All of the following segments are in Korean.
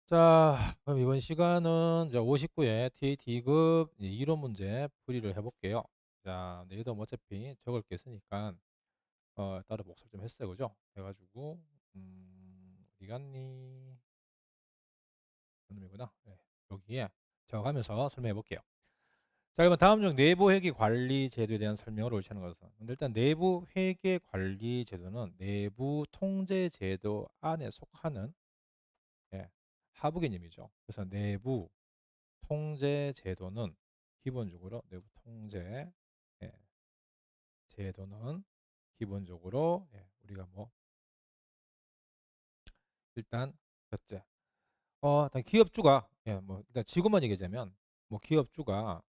자, 그럼 이번 시간은 이제 59의 TAT 2급 이론 문제 풀이를 해볼게요. 자, 내일도 뭐 어차피 적을 게 있으니까 따로 복습 좀 했어요, 그죠? 해가지고 어디 갔니? 이놈이구나. 네, 여기에 적어가면서 설명해 볼게요. 자, 그러면 다음 중 내부 회계 관리 제도에 대한 설명을 옳지 않은 것은. 근데 일단 내부 회계 관리 제도는 내부 통제 제도 안에 속하는 예, 하부 개념이죠. 그래서 내부 통제 제도는 기본적으로 내부 통제 예, 제도는 기본적으로 우리가 뭐 일단 첫째 일단 기업주가 뭐 일단 지구만 얘기하자면 뭐 기업주가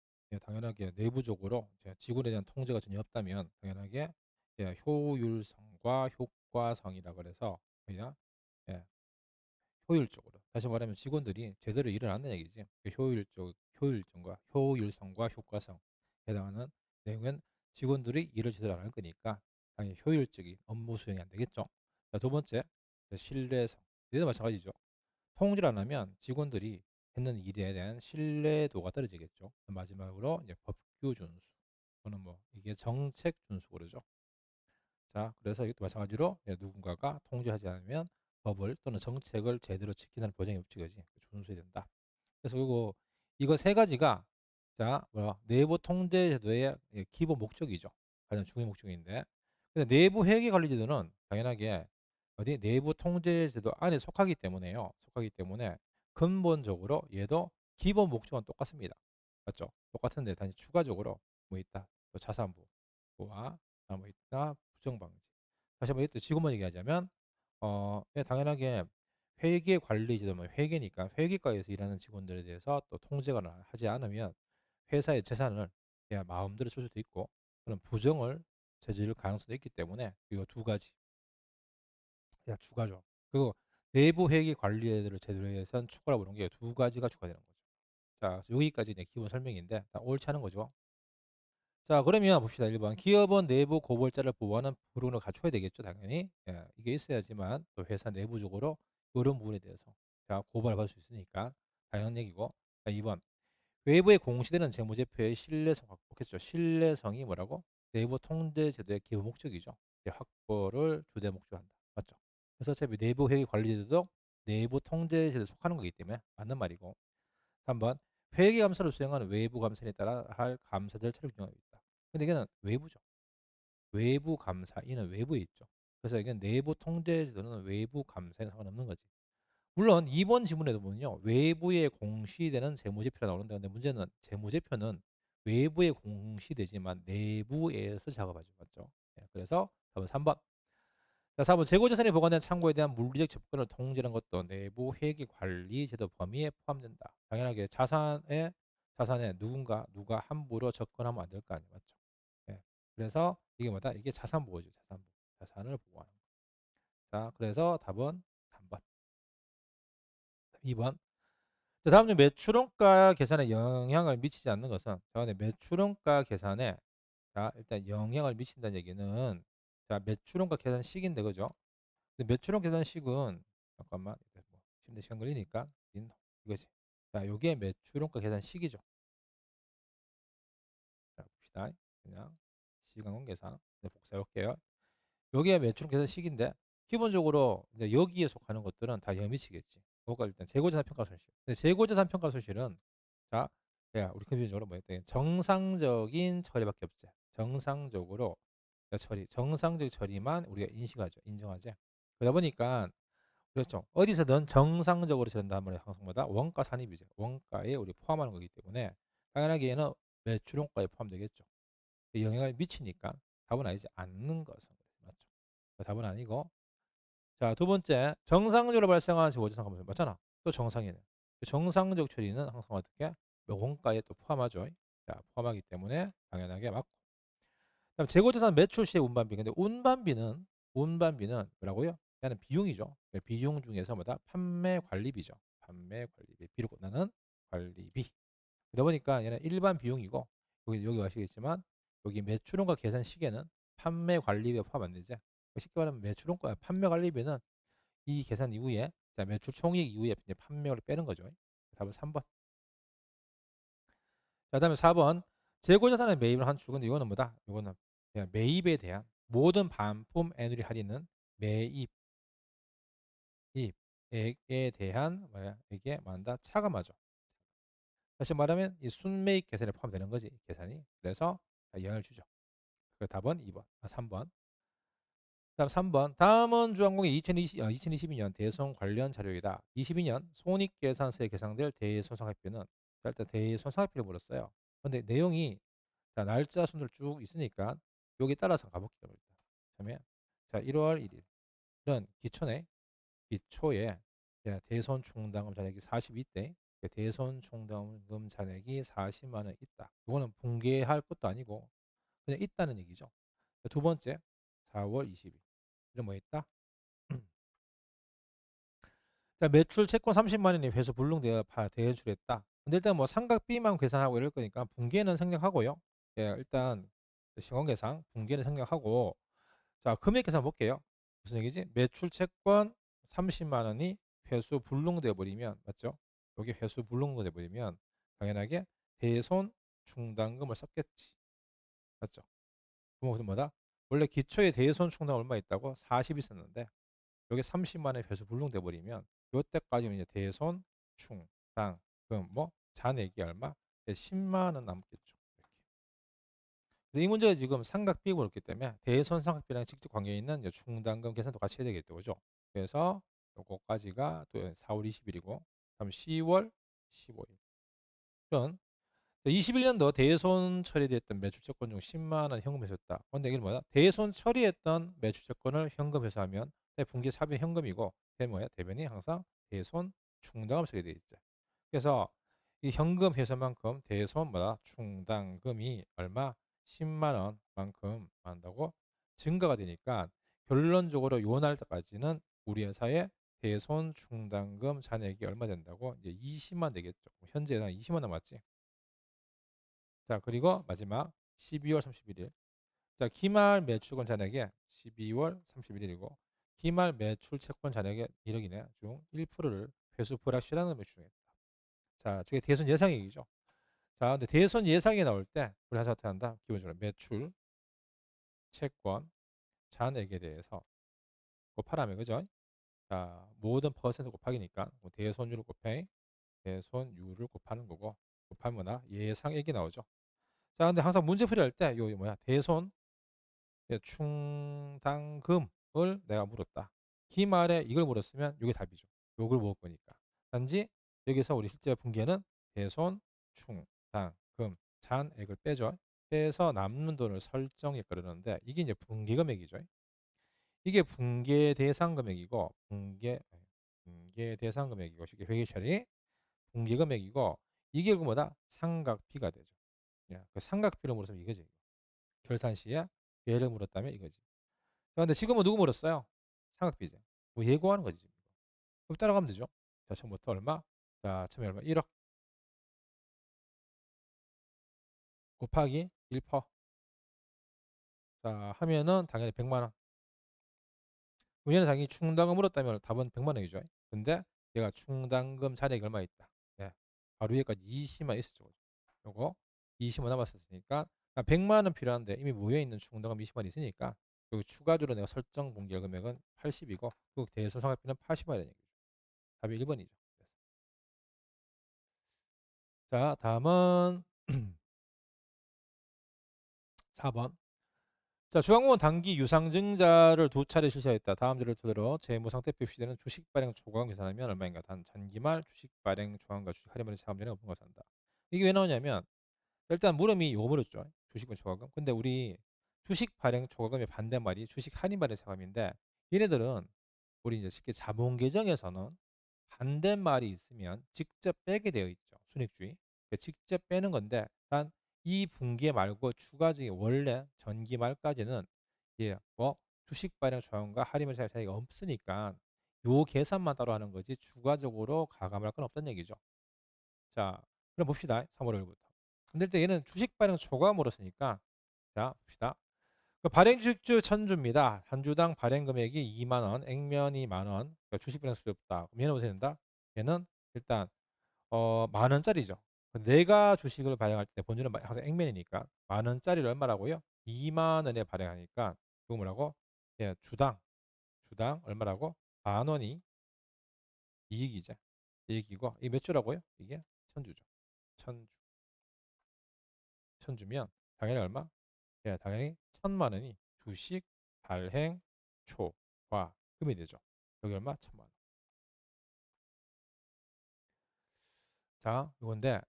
당연하게 내부적으로 이제 지구에 대한 통제가 전혀 없다면 당연하게 효율성과 효과성이라 그래서 그냥 예, 효율적으로 다시 말하면 직원들이 제대로 일을 안 하는 얘기지. 그 효율성과 효과성 해당하는 내용은 직원들이 일을 제대로 안 할 거니까 당연히 효율적인 업무 수행이 안 되겠죠. 자, 두 번째 신뢰성. 얘도 마찬가지죠. 통제를 안 하면 직원들이 했는 일에 대한 신뢰도가 떨어지겠죠. 마지막으로 이제 법규 준수. 그거는 뭐 이게 정책 준수 그러죠. 자, 그래서 이것도 마찬가지로 누군가가 통제하지 않으면 법을 또는 정책을 제대로 지킨다는 보장이 없지, 그지? 준수해야 된다. 그래서 이거 세 가지가 내부 통제 제도의 기본 목적이죠. 가장 중요한 목적인데, 근데 내부 회계 관리 제도는 당연하게 어디 내부 통제 제도 안에 속하기 때문에요. 속하기 때문에 근본적으로 얘도 기본 목적은 똑같습니다. 맞죠? 똑같은데 단지 추가적으로 뭐 있다. 또 자산부와 뭐 있다. 부정방지. 다시 한번 이것도 지금만 얘기하자면 당연하게 회계 관리 제도면 회계니까 회계과에서 일하는 직원들에 대해서 또 통제가 하지 않으면 회사의 재산을 그냥 마음대로 쓸 수도 있고 그런 부정을 저지를 가능성도 있기 때문에 이거 두 가지 그냥 추가죠. 그리고 내부 회계 관리를 제대로 해서 추가로 보는 게 두 가지가 추가되는 거죠. 자, 그래서 여기까지 이제 기본 설명인데 다 옳지 않은 거죠. 자, 그러면 봅시다. 1번. 기업은 내부 고발자를 보호하는 프로그램을 갖춰야 되겠죠, 당연히. 이게 있어야지만 또 회사 내부적으로 이런 부분에 대해서 고발을 받을 수 있으니까 당연한 얘기고. 자, 2번. 외부에 공시되는 재무제표의 신뢰성 확보겠죠. 신뢰성이 뭐라고? 내부 통제 제도의 기본 목적이죠. 확보를 주된 목적으로 한다. 맞죠? 그래서 어차피 내부 회계 관리 제도도 내부 통제 제도에 속하는 거기 때문에 맞는 말이고. 3번. 회계 감사를 수행하는 외부 감사에 따라 할 감사 절차를 규정하고 있다. 근데 이거는 외부죠. 외부 감사인은 외부에 있죠. 그래서 이건 내부 통제제도는 외부 감사에는 상관없는 거지. 물론 2번 지문에도 보면요. 외부에 공시되는 재무제표가 나오는데 근데 문제는 재무제표는 외부에 공시되지만 내부에서 작업하죠. 맞죠? 그래서 답은 3번. 자, 4번 재고자산이 보관된 창고에 대한 물리적 접근을 통제하는 것도 내부 회계 관리 제도 범위에 포함된다. 당연하게 자산에 누가 함부로 접근하면 안 될 거 아니에요. 맞죠? 예. 그래서 이게 뭐다? 이게 자산 보호죠. 자산 보호. 자산을 보호하는 거. 자, 그래서 답은 3번. 2번. 자, 다음 중 매출원가 계산에 영향을 미치지 않는 것은 매출원가 계산에 일단 영향을 미친다는 얘기는 매출원가 계산식인데 그죠? 근데 매출원 계산식은 잠깐만 뭐 심대 시간 걸리니까 이거지. 자, 요게 매출원가 계산식이죠. 자, 봅시다. 그냥 시간 계산 복사해 볼게요. 여기에 매출원 계산식인데 기본적으로 이제 여기에 속하는 것들은 다 영향 미치겠지. 그거가 일단 재고자산 평가 손실. 근데 재고자산 평가 손실은 자, 우리 기본적으로 뭐였대? 정상적인 처리밖에 없지. 정상적으로 정상적 처리만 우리가 인식하죠. 인정하지. 그러다 보니까 그렇죠. 어디서든 정상적으로 처리한다는 말이 항상 뭐다? 원가 산입이죠. 원가에 우리 포함하는 거기 때문에 당연하게 얘는 매출원가에 포함되겠죠. 영향을 미치니까 답은 아니지 않는 것은 맞죠. 답은 아니고 자, 두 번째 정상적으로 발생하는 재고자산 감소 맞잖아. 또 정상이네. 정상적 처리는 항상 어떻게 원가에 또 포함하죠. 자, 포함하기 때문에 당연하게 맞고. 그다음 재고자산 매출 시의 운반비. 근데 운반비는 뭐라고요? 얘는 비용이죠. 비용 중에서 뭐다? 판매 관리비죠. 판매 관리비. 비로 끝나는 관리비. 그러다 보니까 얘는 일반 비용이고 여기 아시겠지만 여기 매출원가 계산 시에는 판매 관리비가 포함 안 되지. 쉽게 말하면 매출원가 판매 관리비는 이 계산 이후에 자, 매출 총이익 이후에 이제 판매를 빼는 거죠. 답은 3번. 자, 그다음에 4번. 재고자산의 매입을 한 축은 이거는 뭐다? 이거는 그냥 매입에 대한 모든 반품 애누리 할인은 매입액에 대한 뭐야? 이게 뭐한다? 차감하죠. 다시 말하면 이 순매입 계산에 포함되는 거지, 계산이. 그래서 영향을 주죠. 그 답은 2번, 3번. 다음 3번. 다음은 주항공의 2022년 대손 관련 자료이다. 22년 손익계산서에 계상될 대손상학비는 일단 대손상학비를 물었어요. 근데 내용이 자, 날짜 순으로 쭉 있으니까 여기 따라서 가볼게요. 그러면 자, 1월 1일 이런 기초네. 기초에 대손 충당금 잔액이 42대 대손 충당금 잔액이 40만 원 있다. 이거는 붕괴할 것도 아니고 그냥 있다는 얘기죠. 두 번째 4월 20일 이런 뭐 있다? 자, 매출 채권 30만 원이 회수 불능되어 대출했다. 근데 일단 뭐 삼각비만 계산하고 이럴 거니까 분기에는 생략하고요. 예, 일단 시공계상 분기에는 생략하고 자, 금액 계산 볼게요. 무슨 얘기지? 매출 채권 30만 원이 회수 불능돼 버리면 맞죠? 여기 회수 불능돼 버리면 당연하게 대손 충당금을 썼겠지. 맞죠? 그럼 뭐다? 원래 기초에 대손 충당 얼마 있다고? 40 있었는데 여기 30만 원 회수 불능돼 버리면 요때까지는 이제 대손 충당금 뭐 잔액이 얼마? 10만 원 남겠죠. 이렇게. 그래서 이 문제가 지금 삼각비고 그렇기 때문에 대손 삼각비랑 직접 관계 있는 이제 충당금 계산도 같이 해야 되겠죠. 그죠? 그래서 요거까지가 또 4월 20일이고 다음 10월 15일. 그럼 21년도 대손 처리됐던 매출채권 중 10만 원 현금 회수했다. 근데 이게 뭐야? 대손 처리했던 매출채권을 현금 회수하면 분기 차비 현금이고 뭐야? 대변이 항상 대손 충당금 쓰게 돼 있죠. 그래서 이 현금 회수만큼 대손 뭐다? 충당금이 얼마? 10만 원만큼 한다고 증가가 되니까 결론적으로 요 날까지는 우리 회사의 대손 충당금 잔액이 얼마 된다고? 이제 20만 되겠죠. 현재는 20만 남았지. 자, 그리고 마지막 12월 31일. 자, 기말 매출권 잔액의 12월 31일이고 기말 매출 채권 잔액의 1억이네. 중 1%를 회수 불확실한 매출액이다. 자, 저게 대손 예상액이죠. 자, 근데 대손 예상이 나올 때 우리 회사 어떻게 한다? 기본적으로 매출 채권 잔액에 대해서 곱하라면 그죠? 자, 모든 퍼센트 곱하기니까 뭐 대손율을 곱해 대손율을 곱하는 거고 곱하면 뭐나 예상액이 나오죠. 자, 근데 항상 문제 풀이할 때 요 뭐야? 대손 충당금을 내가 물었다. 기말에 이걸 물었으면 이게 답이죠. 요걸 먹을 거니까. 단지 여기서 우리 실제 분기에는 대손 충당금 잔액을 빼죠. 빼서 남는 돈을 설정해 그러는데 이게 이제 분기 금액이죠. 이게 분계 대상 금액이고 분계 대상 금액이고 이게 회계 처리 분기 금액이고 이게 그 뭐다? 삼각비가 되죠. 예, 그 삼각비를 물었으면 이거지. 결산 시에 얘를 물었다면 이거지. 근데 지금은 누구 물었어요? 삼각비제. 뭐 예고하는 거지 지금. 그럼 따라가면 되죠. 자, 처음부터 얼마? 자, 처음에 얼마? 1억 곱하기 1%. 자, 하면은 당연히 100만 원. 얘는 당연히 충당금 물었다면 답은 100만 원이죠. 근데 얘가 충당금 잔액이 얼마 있다. 예. 바로 위에까지 20만 있었죠. 요거 20만 남았었으니까 100만 원 필요한데 이미 모여 있는 충당금 20만 있으니까 여기 추가적으로 내가 설정 분기할 금액은 80이고 그 대소상각비는 80만이라는 얘기죠. 답이 1번이죠. 자, 다음은 4번. 자, 중앙공은 단기 유상증자를 두 차례 실시했다. 다음 자료를 토대로 재무상태표 표시되는 주식 발행 초과금 계산하면 얼마인가? 단 잔기말 주식 발행 초과금과 주식 할인물의 차감 전에 없는 것을 한다. 이게 왜 나오냐면 일단 물음이 요거 물었죠. 주식 발행 초과금. 근데 우리 주식 발행 초과금의 반대말이 주식 할인 발행 차감인데 얘네들은 우리 이제 쉽게 자본 계정에서는 반대말이 있으면 직접 빼게 되어 있죠. 순익주의. 직접 빼는 건데 단 이 분기 말고 추가적인 원래 전기 말까지는 뭐 주식 발행 조항과 할인을 살 차이가 없으니까 요 계산만 따로 하는 거지 추가적으로 가감할 건 없다는 얘기죠. 자, 그럼 봅시다. 3월 1일부터. 근데 일단 얘는 주식 발행 초과금으로 쓰니까 자, 봅시다. 그 발행주식주 천주입니다. 한 주당 발행 금액이 2만 원, 액면이 만 원. 그러니까 주식 발행 수요 없다. 그럼 얘는 어떻게 된다? 얘는 일단 만 원짜리죠. 내가 주식을 발행할 때 본주는 항상 액면이니까 만 원짜리를 얼마라고요? 2만 원에 발행하니까 그거 뭐라고? 예, 주당 얼마라고? 만 원이 이익이죠. 이익이고 이게 몇 주라고요? 이게 천주죠. 천주. 천주면 당연히 얼마? 예, 당연히 천만 원이 주식 발행 초과금이 되죠. 여기 얼마? 천만 원. 자, 이건데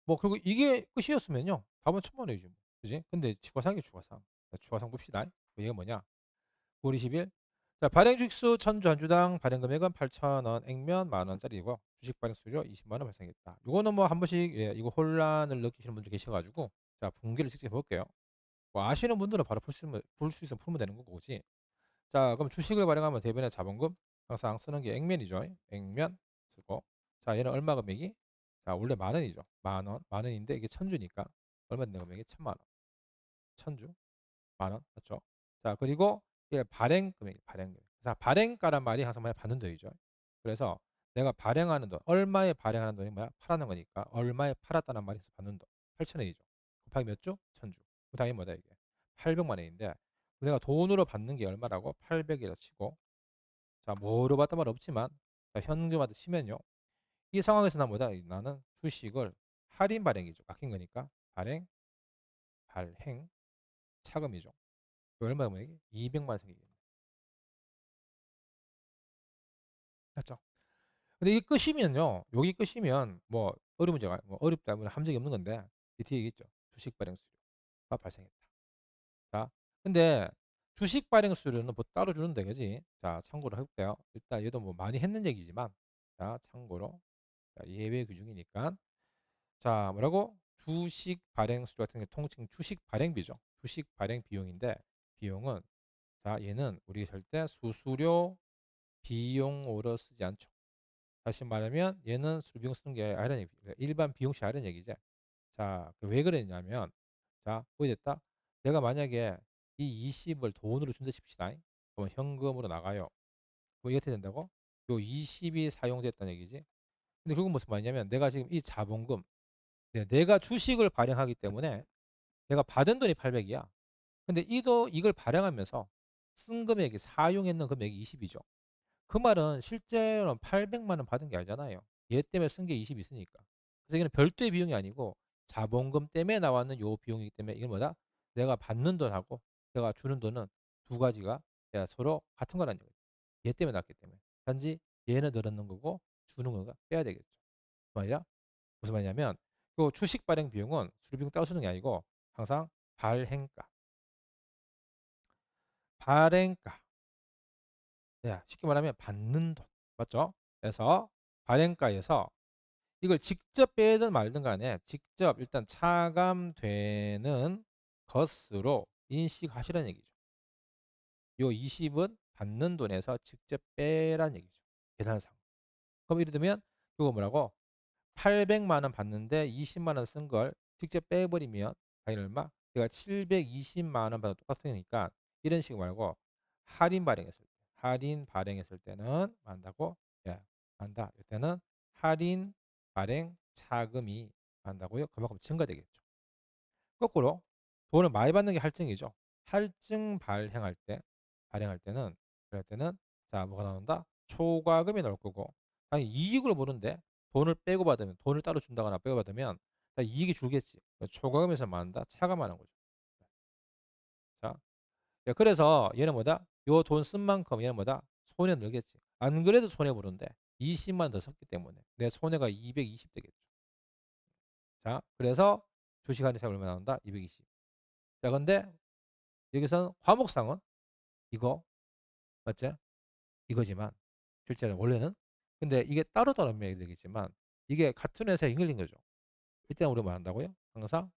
뭐 결국 이게 끝이었으면요. 답은 천만 원이죠. 그지? 근데 추가상이 추가상. 자, 추가상 봅시다. 이게 뭐냐? 9월 20일. 자, 발행 주식수 천주 한 주당 발행 금액은 8천 원, 액면 만 원짜리고 주식 발행 수수료 20만 원 발생했다. 이거는 뭐 한 번씩 예, 이거 혼란을 느끼시는 분들 계셔가지고 자, 분기를 직접 볼게요. 뭐 아시는 분들은 바로 풀 수 있으면 풀면 되는 거지. 자, 그럼 주식을 발행하면 대변의 자본금 항상 쓰는 게 액면이죠. 액면 쓰고. 자, 얘는 얼마 금액이? 자, 원래 만 원이죠. 만 원. 만 원인데 이게 천주니까 얼마 된다 금액이? 천만 원. 천주. 만 원. 맞죠? 자, 그리고 이게 발행 금액, 발행 금액. 자, 발행가란 말이 항상 뭐야? 받는 돈이죠. 그래서 내가 발행하는 돈, 얼마에 발행하는 돈이 뭐야? 팔하는 거니까 얼마에 팔았다는 말이 있어 받는 돈. 8천 원이죠. 곱하기 몇 주? 천주. 그 다음에 뭐다 이게? 800만 원인데 내가 돈으로 받는 게 얼마라고? 800이라 치고 자, 뭐로 받던 말 없지만 자, 현금화도 치면요. 이 상황에서 나 뭐다? 나는 주식을 할인 발행이죠. 아낀 거니까 발행, 발행, 차금이죠. 그 얼마 금액이? 200만 원 생기겠네. 맞죠? 근데 이게 끝이면요. 여기 끝이면 뭐 어려운 문제가 뭐 어렵다 뭐 함정이 없는 건데 이 뒤에 있죠. 주식 발행 수수료가 발생했다. 자, 근데 주식 발행 수수료는 뭐 따로 주는데 그지? 자, 참고로 해볼게요. 일단 얘도 뭐 많이 했는 얘기지만 자, 참고로 자, 예외 규정이니까 자, 뭐라고? 주식 발행 수수료 같은 게 통칭 주식 발행비죠. 주식 발행 비용인데 비용은 자, 얘는 우리 절대 수수료 비용으로 쓰지 않죠. 다시 말하면 얘는 수비용 쓰는 게 아니라는 얘기, 일반 비용시 아니라는 얘기지. 자, 왜 그랬냐면, 자, 보이 됐다? 내가 만약에 이 20을 돈으로 준다 칩시다. 그러면 현금으로 나가요. 그럼 이게 어떻게 된다고? 요 20이 사용됐다는 얘기지. 근데 그건 무슨 말이냐면, 내가 지금 이 자본금, 내가 주식을 발행하기 때문에 내가 받은 돈이 800이야. 근데 이걸 발행하면서 쓴 금액이 사용했는 금액이 20이죠. 그 말은 실제로는 800만 원 받은 게 아니잖아요. 얘 때문에 쓴 게 20 있으니까. 그래서 이거는 별도의 비용이 아니고 자본금 때문에 나왔는 요 비용이기 때문에 이건 뭐다? 내가 받는 돈하고 내가 주는 돈은 두 가지가 서로 같은 거라는 거죠. 얘 때문에 났기 때문에. 단지 얘는 늘어난 거고 주는 거가 빼야 되겠죠. 말이야? 무슨 말이냐면 그 주식 발행 비용은 수리비용 따로 쓰는 게 아니고 항상 발행가, 발행가. 쉽게 말하면 받는 돈. 맞죠? 그래서 발행가에서 이걸 직접 빼든 말든 간에 직접 일단 차감되는 것으로 인식하시라는 얘기죠. 요 20은 받는 돈에서 직접 빼라는 얘기죠. 계산상. 그럼 예를 들면 그거 뭐라고? 800만 원 받는데 20만 원 쓴 걸 직접 빼버리면 당연히 얼마? 내가 720만 원 받아 똑같으니까 이런 식으로 말고 할인 발행했을 때는 한다고? 예, 한다. 이때는 할인 발행 차금이 한다고요? 그만큼 증가되겠죠. 거꾸로 돈을 많이 받는 게 할증이죠. 할증 발행할 때는 그럴 때는 자 뭐가 나온다? 초과금이 나올 거고 아니 이익을 보는데 돈을 빼고 받으면 돈을 따로 준다거나 빼고 받으면 이익이 줄겠지. 초과금에서 만다 차감하는 거죠. 자, 그래서 얘는 뭐다? 요 돈 쓴 만큼 얘는 뭐다? 손해 늘겠지. 안 그래도 손해 보는데 20만 더 썼기 때문에 내 손해가 220 되겠죠. 자, 그래서 주식하는 차이 얼마 나온다? 220. 자, 근데 여기서는 화목상은 이거 맞지? 이거지만 실제는 원래는 근데 이게 따로따로 매이 되겠지만 이게 같은 회사에 연결된 거죠. 이때 우리가 뭐 한다고요? 항상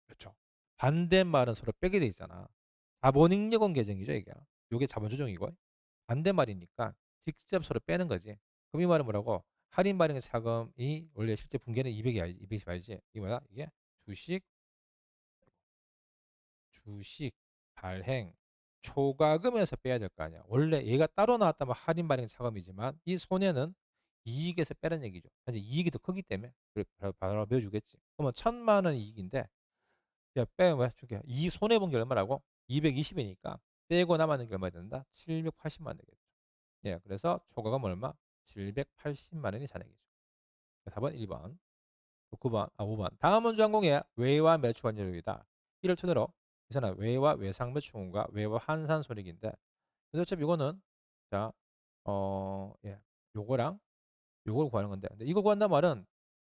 그렇죠. 반대말은 서로 빼게 돼 있잖아. 자본잉여권 계정이죠, 이게. 요게 자본 조정이고 반대말이니까 직접 서로 빼는 거지. 그럼 이 말은 뭐라고? 할인 발행 차감이 원래 실제 분기에는 200이 아니지, 220 아니지. 이 뭐야? 이게 주식 주식, 발행, 초과금에서 빼야 될 거 아니야. 원래 얘가 따로 나왔다면 할인 발행 차감이지만 이 손해는 이익에서 빼는 얘기죠. 현재 이익이 더 크기 때문에 바로 배워주겠지. 그러면 1,000만 원 이익인데 야 빼면 줄게. 이 손해 본 게 얼마라고? 220이니까 빼고 남았는 게 얼마 된다? 780만 원 되겠죠. 예, 그래서 초과금 얼마? 780만 원이 잔액이죠. 답은 1번. 9번, 5번. 다음 문제 항공의 외화 매출 환율이다. 이를 토대로 이사는 외화 외상 매출과 외화 환산 손익인데 어차피 이거는 자, 예, 요거랑 요걸 구하는 건데 근데 이거 구한단 말은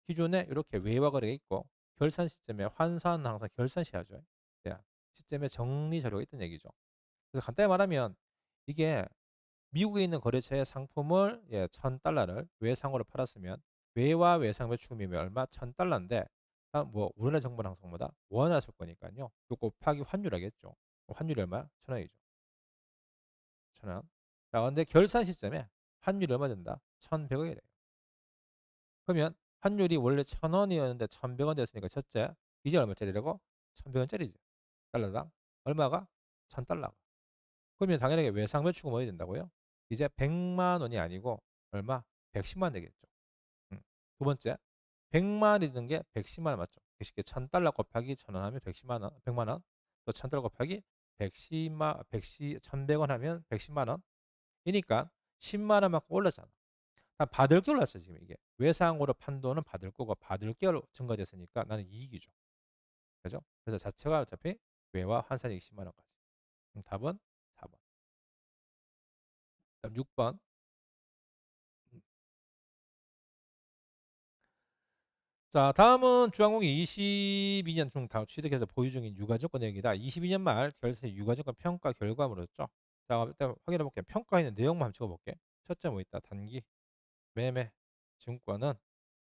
기존에 이렇게 외화 거래가 있고 결산 시점에 환산은 항상 결산시하죠. 예, 시점에 정리 자료가 있던 얘기죠. 그래서 간단히 말하면 이게 미국에 있는 거래처의 상품을 1,000달러를 외상으로 팔았으면 외화 외상 매출금이 얼마? 1,000달러인데 뭐 우리나라 정부랑 상보다 원화 쓸 거니까요. 그 곱하기 환율하겠죠. 환율이 얼마야? 1,000원이죠. 1,000원. 자, 근데 결산 시점에 환율이 얼마 된다? 1,100원이 돼요. 그러면 환율이 원래 1,000원이었는데 1,100원 됐으니까 첫째, 이제 얼마짜리라고? 1,100원짜리지. 달러당. 얼마가? 1,000달러. 그러면 당연하게 외상 매출금 어디 된다고요? 이제 100만 원이 아니고 얼마? 110만 원 되겠죠. 두 번째, 100만 원이 든 게 110만 원 맞죠? 110개 1,000달러 곱하기 1,000원 하면 110만 원, 100만 원. 또 1,000달러 곱하기 1,100원 하면 110만 원. 이니까 10만 원만큼 올랐잖아. 받을 게 올랐어 지금 이게. 외상으로 판 돈은 받을 거고 받을 게 증가됐으니까 나는 이익이죠. 그죠? 그래서 자체가 어차피 외와 환산이 20만 원까지. 답은 4번. 다음 6번. 자, 다음은 주항공이 22년 중 다 취득해서 보유 중인 유가증권 내역이다. 22년 말 결세 유가증권 평가 결과물이었죠. 자, 일단 확인해 볼게요. 평가에 있는 내용만 한번 찍어볼게. 첫째 뭐 있다. 매매 증권은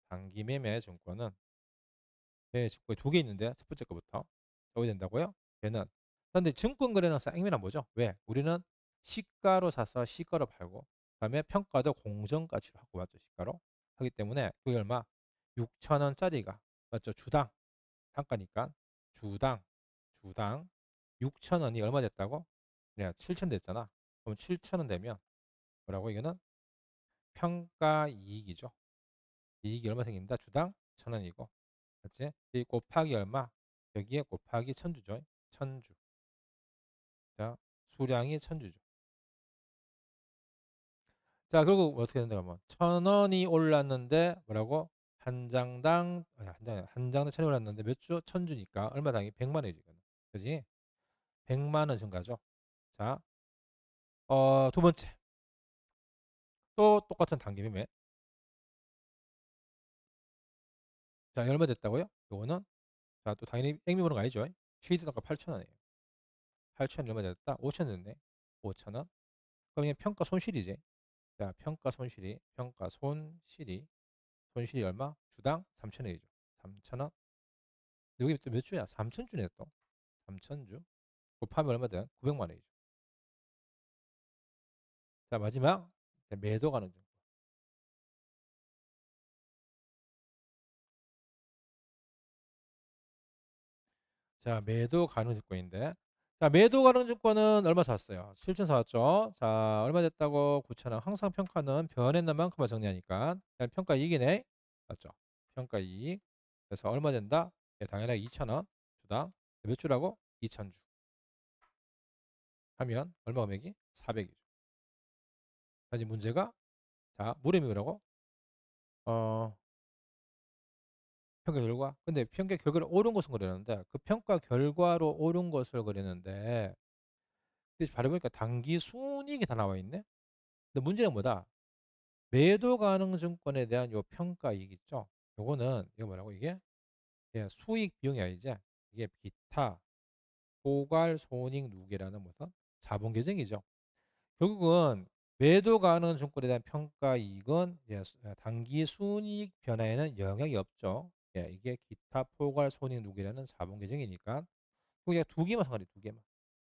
단기 매매 증권은 증권이 두 개 있는데 첫 번째 거부터 어디 된다고요? 얘는 그런데 증권 거래는 쌍미란 뭐죠? 왜? 우리는 시가로 사서 시가로 팔고 그다음에 평가도 공정가치로 하고 맞죠? 시가로 하기 때문에 그게 얼마? 6천 원짜리가 맞죠? 주당 단가니까 주당 주당 6천 원이 얼마 됐다고? 네, 7천 됐잖아. 그럼 7천 원 되면 뭐라고 이거는 평가 이익이죠. 이익이 얼마 생긴다? 주당 1,000원이고 맞지? 이 곱하기 얼마? 여기에 곱하기 천주죠. 천주. 자, 수량이 천주죠. 자, 그리고 어떻게 된다 그러면 1,000원이 올랐는데 뭐라고? 한 장당 1,000원이 올랐는데 몇 주? 천주니까 얼마 당이 100만 원이지. 그지? 100만 원 증가죠. 자, 두 번째. 또 똑같은 단기 매매. 자, 얼마 됐다고요? 요거는 자, 또 당연히 액면 보는 거 아니죠? 최대 단가 8,000원이에요. 8,000원 얼마 됐다? 5,000원 됐네. 5,000원. 그럼 이게 평가 손실이지. 자, 손실이 얼마? 주당 3,000원이죠. 3,000원. 여기 또 몇 주야? 3,000주네 또. 3,000주. 곱하면 얼마 돼? 900만 원이죠. 자, 마지막 매도 가는 중. 자, 매도 가능 증권인데. 자, 매도 가능 증권은 얼마 샀어요? 7천 사왔죠. 자, 얼마 됐다고? 9,000원. 항상 평가는 변했는 만큼만 정리하니까. 그냥 평가 이익이네. 맞죠? 평가 이익. 그래서 얼마 된다? 예, 당연하게 2,000원 주당. 몇 주라고? 2,000주. 하면 얼마 금액이? 400이죠. 다시 문제가 자, 물음이 뭐라고? 어, 평가 결과. 근데 평가 결과를 옳은 것은 그랬는데 그 평가 결과로 옳은 것을 그랬는데 근데 바로 보니까 단기 순이익이 다 나와 있네. 근데 문제는 뭐다? 매도 가능 증권에 대한 요 평가 이익 있죠? 요거는 이거 뭐라고 이게? 예, 수익 비용이 아니지. 이게 기타 포괄 손익 누계라는 무슨 자본 계정이죠. 결국은 매도 가능 증권에 대한 평가 이익은 단기 순이익 변화에는 영향이 없죠. 예, 이게 기타 포괄 손익 누계라는 자본 계정이니까 그냥 두 개만 상관이 두 개만.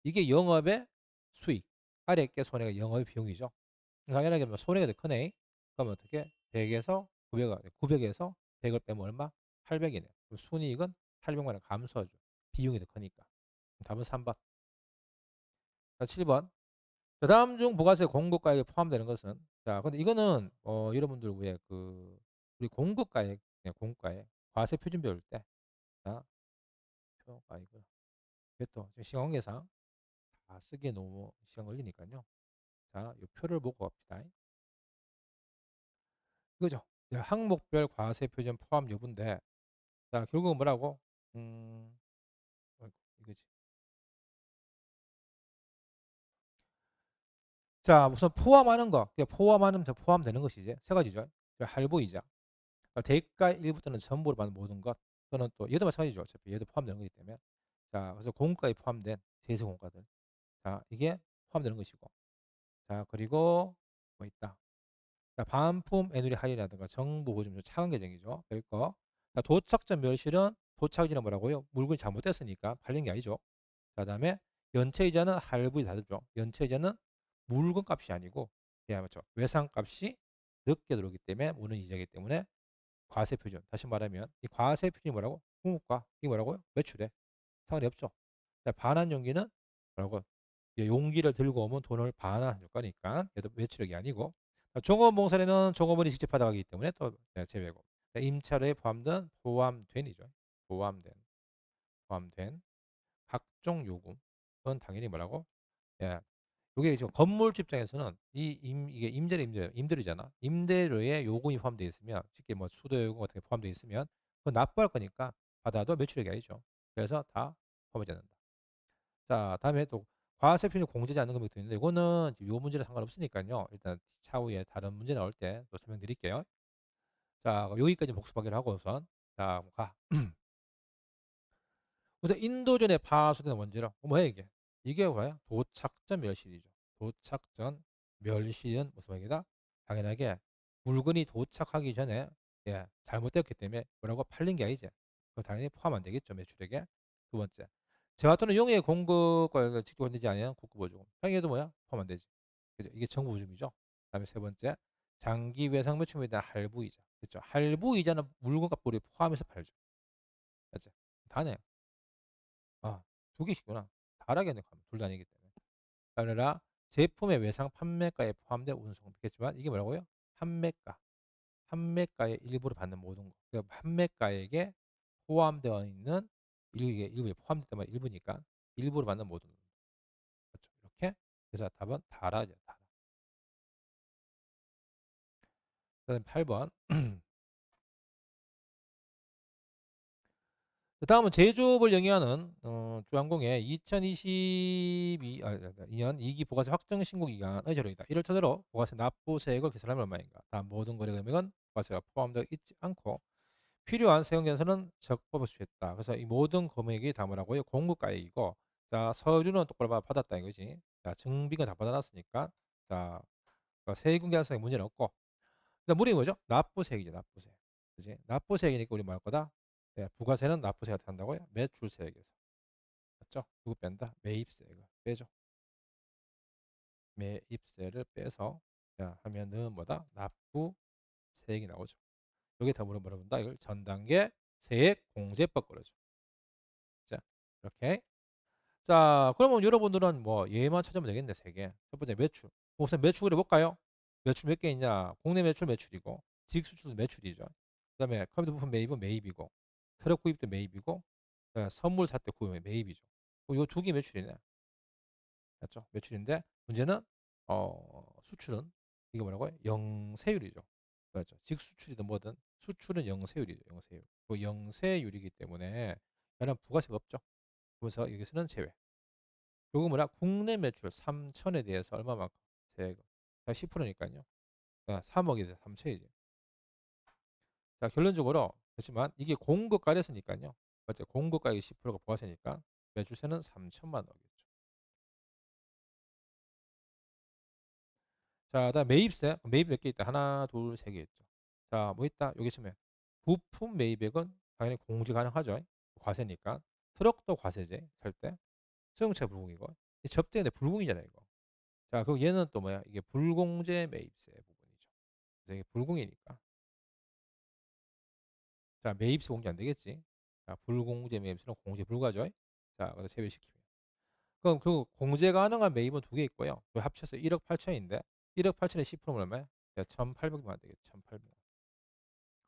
이게 영업의 수익, 아래 게 손해가 영업의 비용이죠. 당연하게 뭐 손해가 더 크네. 그럼 어떻게? 100에서 900에서 100을 빼면 얼마? 800이네. 그럼 순이익은 800만 원 감소하죠. 비용이 더 크니까. 답은 3번. 자, 7번. 자, 다음 중 부가세 공급가액에 포함되는 것은 자, 근데 이거는 여러분들 왜 그 우리 공급가액, 네, 공급가액 과세 표준 배울 때 자, 표가 이거 이게 또 시간 관계상 다 쓰기에 너무 시간 걸리니까요. 자, 이 표를 보고 갑시다. 이거죠. 네, 항목별 과세 표준 포함 여부인데 자, 결국은 뭐라고? 음, 어이구, 이거지. 자, 우선 포함하는 거, 포함하는 포함되는 것이지 세 가지죠. 할부이자, 대가 일부터는 전부로 받는 모든 것, 또는 또 얘도 마찬가지죠. 어차피 얘도 포함되는 거기 때문에. 자, 그래서 공과에 포함된 세세 공과들, 자, 이게 포함되는 것이고, 자, 그리고 뭐 있다. 자, 반품 애누리 할인이라든가 정보 보증 차관 계정이죠. 여기 거. 자, 도착 전 멸실은 도착이는 뭐라고요? 물건이 잘못됐으니까 팔린 게 아니죠. 그다음에 연체이자는 할부이 다르죠. 연체이자는 물건 값이 아니고 예, 맞죠. 외상 값이 늦게 들어오기 때문에 오는 이자이기 때문에 과세 표준. 다시 말하면 이 과세 표준이 뭐라고? 공급과 이게 뭐라고요? 매출에 상관이 없죠. 자, 반환 용기는 뭐라고? 예, 용기를 들고 오면 돈을 반환할 거니까 얘도 매출액이 아니고 종업봉사에는 종업원이 직접 받아가기 때문에 또 예, 제외고 임차료에 포함된이죠. 포함된 포함된 각종 요금은 당연히 뭐라고? 예. 이게 지금 건물주 입장에서는 이게 임대료잖아. 임대료에 요금이 포함되어 있으면 쉽게 뭐 수도요금 같은 게 포함되어 있으면 그건 납부할 거니까 받아도 매출액이 아니죠. 그래서 다 포함하지 않는다. 자, 다음에 또 과세표준 공제하지 않는 금액도 있는데 이거는 요 문제랑 상관없으니까요. 일단 차후에 다른 문제 나올 때 또 설명드릴게요. 자, 여기까지 복습하기로 하고 우선 자, 가. 우선 인도전에 파손된 원재료. 뭐야 이게? 이게 뭐야? 도착전 멸실이죠. 도착전 멸실은 무슨 말이다? 당연하게 물건이 도착하기 전에 예, 잘못되었기 때문에 뭐라고 팔린 게 아니지. 그거 당연히 포함 안 되겠죠. 매출액에. 두 번째. 재화 또는 용의 공급과 직접 되지 않으면 국고보조금. 당연히도 뭐야? 포함 안 되지. 그죠? 이게 정부보조금이죠. 그다음에 세 번째. 장기 외상 매출에 대한 할부이자. 그렇죠? 할부이자는 물건값 우리 포함해서 팔죠. 맞죠? 다네. 아, 두 개씩구나. 다르겠네. 둘 다 아니기 때문에. 따라라 제품의 외상 판매가에 포함된 운송비겠지만 이게 뭐라고요? 판매가. 판매가의 일부를 받는 모든 거. 그러니까 판매가액에 포함되어 있는 일부에 포함됐단 말 일부니까 일부를 받는 모든 거. 그렇죠. 이렇게. 그래서 답은 다라죠. 다라. 그다음 8번. 그 다음은 제조업을 영위하는 주항공의 2022년 2기 부가세 확정 신고 기간의 제로이다. 이를 토대로 부가세 납부세액을 계산하면 얼마인가? 다음 모든 거래 금액은 부가세가 포함되어 있지 않고 필요한 세금 계산은 적법을 수했다. 그래서 이 모든 금액이 다 뭐라고요? 공급가액이고 자 서류는 똑바로 받았다 이거지. 자 증빙은 다 받아놨으니까 자 세금 계산상에 문제는 없고 근데 물이 뭐죠? 납부세액이죠. 납부세. 그지? 납부세액이니까 우리 뭐 할 거다? 네, 부가세는 납부세가 된다고요? 매출세액에서. 맞죠? 누구 뺀다? 매입세액을 빼죠. 매입세를 빼서 자, 하면은 뭐다? 납부세액이 나오죠. 여기 다 물어본다. 이걸 전단계 세액 공제법 그러죠. 자, 이렇게. 자, 그러면 여러분들은 뭐 얘만 찾으면 되겠네, 세 개. 첫 번째 매출. 우선 매출을 해볼까요? 매출 몇 개 있냐? 국내 매출 매출이고, 지익 수출도 매출이죠. 그다음에 컴퓨터 부품 매입은 매입이고, 트럭 구입도 매입이고, 선물 살 때 구입은 매입이죠. 요 두 개 매출이네. 맞죠? 매출인데 문제는 수출은 이게 뭐라고요? 영세율이죠. 그렇죠. 직수출이든 뭐든 수출은 영세율이죠. 영세율. 그 영세율이기 때문에 얘는 부가세가 없죠. 그래서 여기서는 제외. 요거 뭐라 국내 매출 3천에 대해서 얼마만큼 세금 10%니까요. 3억에 대해서 3천이지. 자 결론적으로 그렇지만 이게 공급가였으니까요. 맞죠? 공급가액 10%가 부가세니까 매출세는 3천만 원이겠죠. 자, 다음 매입세. 매입 몇 개 있다? 하나, 둘, 세 개 있죠. 자, 뭐 있다? 여기 있으면 부품 매입액은 당연히 공제 가능하죠. 과세니까. 트럭도 과세제 살 때. 소형차 불공이고. 접대인데 불공이잖아요, 이거. 자, 그리고 얘는 또 뭐야? 이게 불공제 매입세 부분이죠. 그래서 이게 불공이니까. 자, 매입세 공제 안 되겠지. 자, 불공제 매입세는 공제 불가죠. 자, 그래서 제외시키면. 그럼 그 공제 가능한 매입은 두 개 있고요. 그 합쳐서 1억 8천인데 1억 8천에 10%면 얼마야? 1,800만 되겠죠. 1,800만.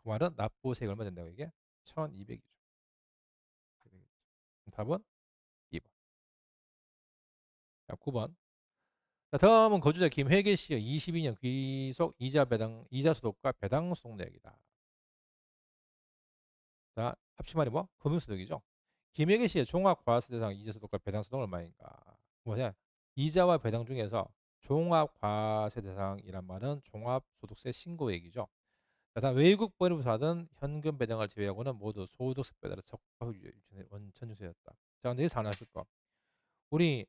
그 말은 납부세액 얼마 된다고 이게? 1,200이죠. 답은 2번. 자, 9번. 자, 다음은 거주자 김회계 씨의 22년 귀속 이자 배당 이자 소득과 배당 소득 내역이다. 자, 합치말이 뭐? 금융소득이죠. 김혜기 씨의 종합과세대상 이자소득과 배당소득은 얼마인가? 뭐냐? 이자와 배당 중에서 종합과세대상이란 말은 종합소득세 신고액이죠. 자, 다음 외국벌이부터 하던 현금 배당을 제외하고는 모두 소득세에 따라 적합 원천징수였다. 자, 근데 여기서 하나 하실 거. 우리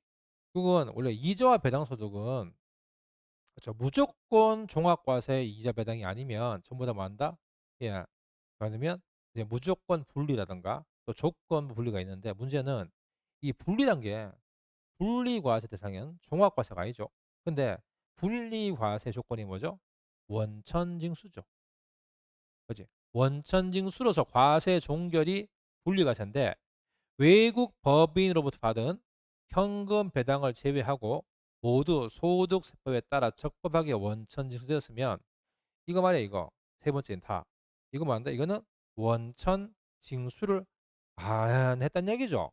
그건 원래 이자와 배당소득은 그렇죠. 무조건 종합과세 이자 배당이 아니면 전부 다 뭐한다? 예. 그러면 이제 무조건 분리라든가 또 조건 분리가 있는데 문제는 이 분리란 게 분리과세 대상은 종합과세가 아니죠. 근데 분리과세 조건이 뭐죠? 원천징수죠. 그지? 원천징수로서 과세 종결이 분리과세인데 외국 법인으로부터 받은 현금 배당을 제외하고 모두 소득세법에 따라 적법하게 원천징수되었으면 이거 말이야 이거 세 번째는 다 이거 뭐한다 이거는 원천 징수를 안 했단 얘기죠.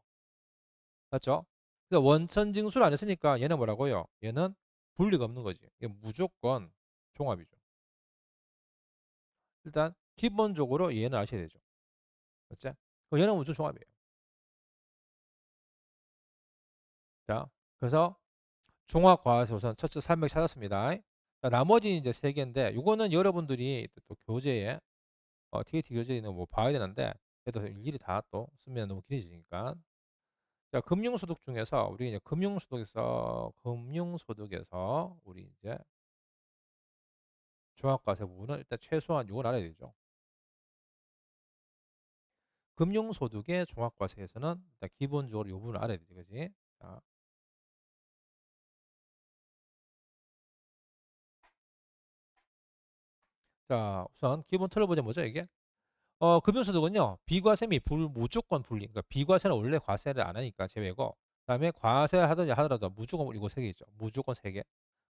맞죠? 그래서 원천 징수를 안 했으니까 얘는 뭐라고요? 얘는 분리가 없는 거지. 이게 무조건 종합이죠. 일단 기본적으로 얘는 아셔야 되죠. 맞지? 그럼 얘는 무조건 종합이에요. 자, 그래서 종합과세 우선 첫째 300 찾았습니다. 자, 나머지 이제 세 개인데 이거는 여러분들이 또 교재에 TAT 교재에 있는 뭐 봐야 되는데 그래도 일일이 다 또 쓰면 너무 길어지니까 자, 금융소득 중에서 우리 이제 금융소득에서 우리 이제 종합과세 부분은 일단 최소한 이걸 알아야 되죠. 금융소득의 종합과세에서는 일단 기본적으로 이 부분을 알아야 되지, 그지? 자, 자, 우선 기본 틀어보자 뭐죠 이게? 금융소득은요 비과세 및 무조건 분리. 그러니까 비과세는 원래 과세를 안 하니까 제외고, 그다음에 과세 하든지 하더라도 무조건 이거 세 개 있죠. 무조건 세 개.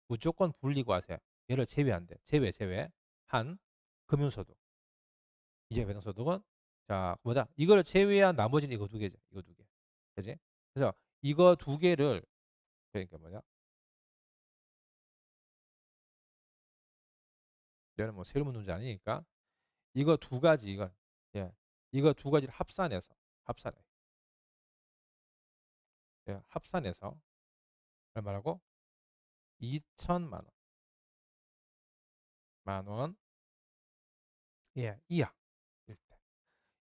무조건 분리과세. 얘를 제외한대. 제외한 금융소득. 이제 배당소득은 자 뭐다 이걸 제외한 나머지는 이거 두 개죠. 이거 두 개. 그지? 그래서 이거 두 개를 그러니까 뭐냐 얘는 뭐 새로운 문제 아니니까 이거 두 가지 이걸 예 이거 두 가지를 합산해 예, 합산해서 얼마라고 2천만 원 예 이하 일 때.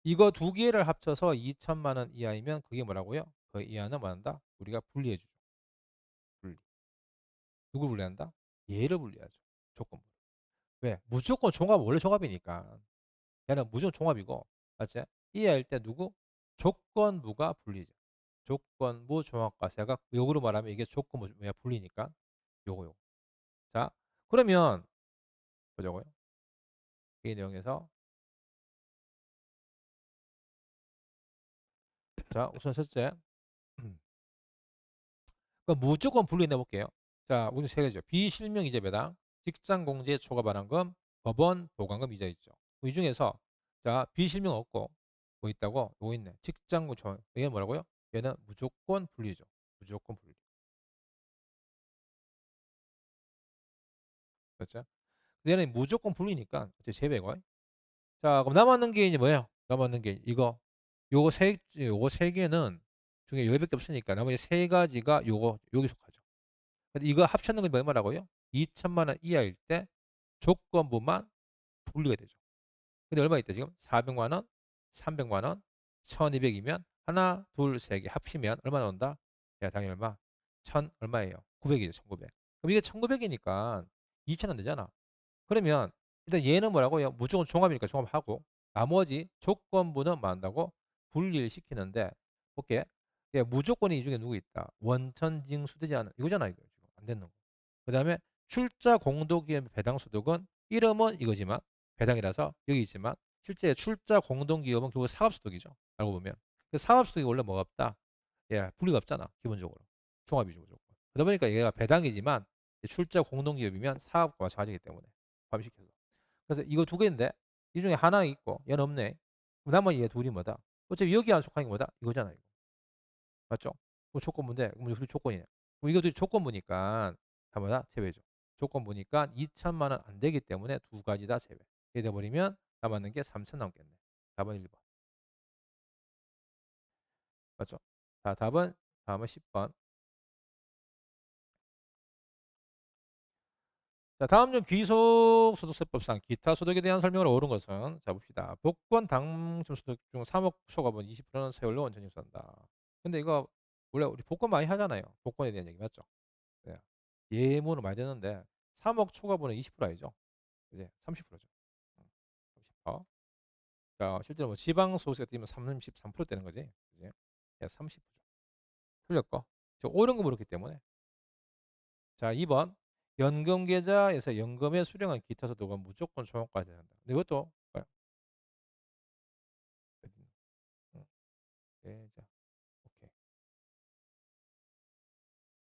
이거 두 개를 합쳐서 2천만 원 이하이면 그게 뭐라고요? 그 이하는 뭐한다? 우리가 분리해 주죠. 분리. 누굴 분리한다? 얘를 분리하죠. 조건부. 왜? 무조건 종합 원래 종합이니까. 얘는 무조건 종합이고, 맞지? 이해할 때 누구? 조건부가 분리죠. 조건부 종합과세가 역으로 말하면 이게 조건부 뭐야 분리니까 요거. 자, 그러면 보자고요. 이 내용에서 자 우선 첫째, 그럼 무조건 분리 내볼게요. 자, 우리 세 개죠. 비실명 이자 배당, 직장 공제 초과 반환금, 법원 보강금 이자 있죠. 이 중에서 자 비실명 없고 뭐 있다고? 뭐 있네. 직장 공제 이게 뭐라고요? 얘는 무조건 분리죠. 무조건 분리. 그렇죠? 얘는 무조건 분리니까 이제 제외고. 자, 그럼 남았는 게 이제 뭐예요? 남았는 게 이거. 요거 세 개는 중에 여기밖에 없으니까 나머지 세 가지가 요거 여기 속하죠. 근데 이거 합쳤는 건 얼마라고요? 2천만 원 이하일 때 조건부만 분리가 되죠. 근데 얼마 있다 지금? 400만 원, 300만 원, 1200이면 하나, 둘, 세 개 합치면 얼마 나온다? 야, 당연히 얼마? 1000 얼마예요? 900이죠. 1900. 그럼 이게 1900이니까 2000 안 되잖아. 그러면 일단 얘는 뭐라고요? 무조건 종합이니까 종합하고 나머지 조건부는 뭐 한다고? 분리를 시키는데 볼게. 예, 무조건이 이 중에 누구 있다? 원천징수되지 않은 이거잖아 이거 지금 안 되는 거. 그다음에 출자 공동기업 배당소득은 이름은 이거지만 배당이라서 여기 있지만 실제 출자 공동기업은 결국 사업소득이죠. 알고 보면 그 사업소득이 원래 뭐가 없다? 예, 분리가 없잖아 기본적으로. 종합이죠, 무조건. 그러다 보니까 얘가 배당이지만 출자 공동기업이면 사업과 마찬가지이기 때문에 포함시켜서. 그래서 이거 두 개인데 이 중에 하나 있고 얘는 없네. 그럼 남은 얘 둘이 뭐다? 어차피 여기 안 속하는 게 뭐다? 이거잖아, 이거. 맞죠? 그 조건부인데 그럼 우리 조건이네. 그럼 이것도 조건부니까 다 뭐다? 제외죠. 조건부니까 2천만 원 안 되기 때문에 두 가지 다 제외. 이렇게 돼버리면 남았는 게 3천 남겠네. 답은 1번. 맞죠? 자, 답은 다음은 10번. 자, 다음 중 귀속소득세법상 기타 소득에 대한 설명을 옳은 것은 자 봅시다. 복권 당첨 소득 중 3억 초과분 20%는 세율로 원천 징수한다. 근데 이거 원래 우리 복권 많이 하잖아요. 복권에 대한 얘기 맞죠? 네. 예문을 많이 듣는데 3억 초과분은 20% 아니죠? 이제 30%죠. 30%. 자, 실제로 뭐 지방 소득세 뛰면 33% 되는 거지. 그지? 30%죠. 틀렸고. 저 옳은 거 물었기 때문에. 자, 2번. 연금 계좌에서 연금에 수령한 기타 소득은 무조건 종합과세야 된다. 근데 이것도 봐요. 응, 계좌. 오케이.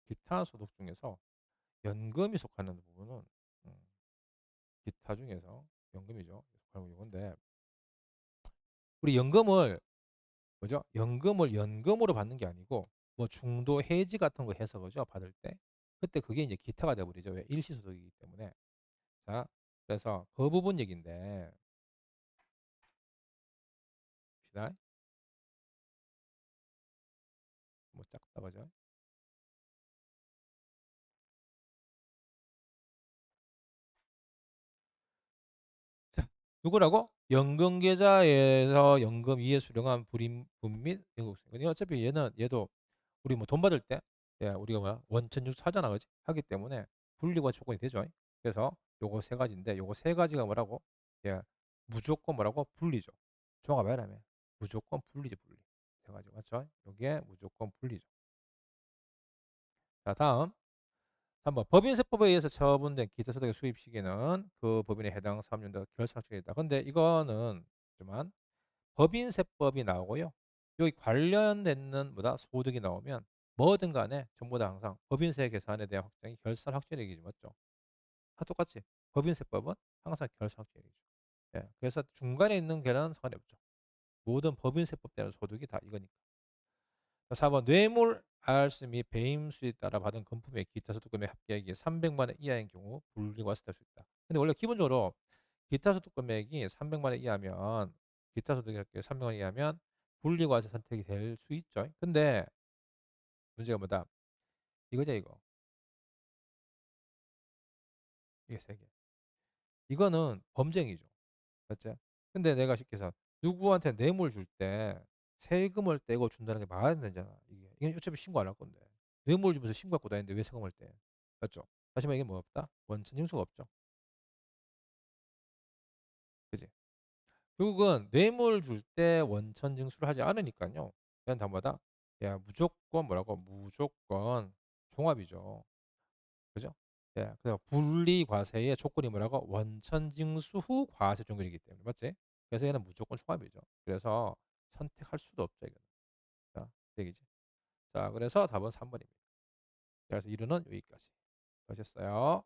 기타 소득 중에서 연금이 속하는 부분은 음, 기타 중에서 연금이죠. 속하는 이건데 우리 연금을 뭐죠? 연금을 연금으로 받는 게 아니고 뭐 중도 해지 같은 거 해서 그죠? 받을 때 그때 그게 이제 기타가 돼버리죠. 왜? 일시소득이기 때문에. 자, 그래서 그 부분 얘기인데 봅시다. 뭐 작다 그죠? 자, 누구라고? 연금 계좌에서 연금 이해 수령한 불임분 및 연금세. 그러니까 어차피 얘도 우리 뭐 돈 받을 때 예, 우리가 뭐야 원천징수 하잖아, 그지? 하기 때문에 분리과 조건이 되죠. 그래서 요거 세 가지인데 요거 세 가지가 뭐라고? 예, 무조건 뭐라고? 분리죠. 종합해라면 무조건 분리죠, 분리. 세 가지 맞죠? 요게 무조건 분리죠. 자, 다음 3번 법인세법에 의해서 처분된 기타소득의 수입 시기는 그 법인에 해당 사업연도 결산시기다. 근데 이거는 만 법인세법이 나오고요. 여기 관련되는 뭐다 소득이 나오면 뭐든 간에 전부 다 항상 법인세 계산에 대한 확정이 결산 확정이기지 맞죠? 다 똑같이 법인세법은 항상 결산 확정이죠. 예, 그래서 중간에 있는 계란은 상관이 없죠. 모든 법인세법 대한 소득이 다 이거니까. 4번 뇌물, 알수 및 배임 수에 따라 받은 금품의 기타 소득금의 합계액이 300만 원 이하인 경우 불이과세될 수 있다. 근데 원래 기본적으로 기타 소득 금액이 300만 원 이하면 기타 소득이 300만 원 이하면 분리과세 선택이 될 수 있죠. 근데 문제가 뭐다? 이거죠, 이거. 이게 세 개. 이거는 범죄이죠. 맞죠? 근데 내가 쉽게 해서 누구한테 뇌물 줄 때 세금을 떼고 준다는 게 말이 안 되잖아. 이게 어차피 신고 안 할 건데. 뇌물 주면서 신고 갖고 다니는데 왜 세금을 떼? 맞죠? 다시 말해 이게 뭐 없다? 원천 징수가 없죠. 그지? 결국은 뇌물 줄 때 원천 징수를 하지 않으니까요. 그냥 다마다 야 무조건 뭐라고 무조건 종합이죠. 그죠? 예, 그래서 분리 과세의 조건이 뭐라고 원천 징수 후 과세 종결이기 때문에 맞지? 그래서 얘는 무조건 종합이죠. 그래서 선택할 수도 없죠 이거는. 자, 그 얘기지. 자, 그래서 답은 3번입니다. 그래서 이론은 여기까지. 하셨어요.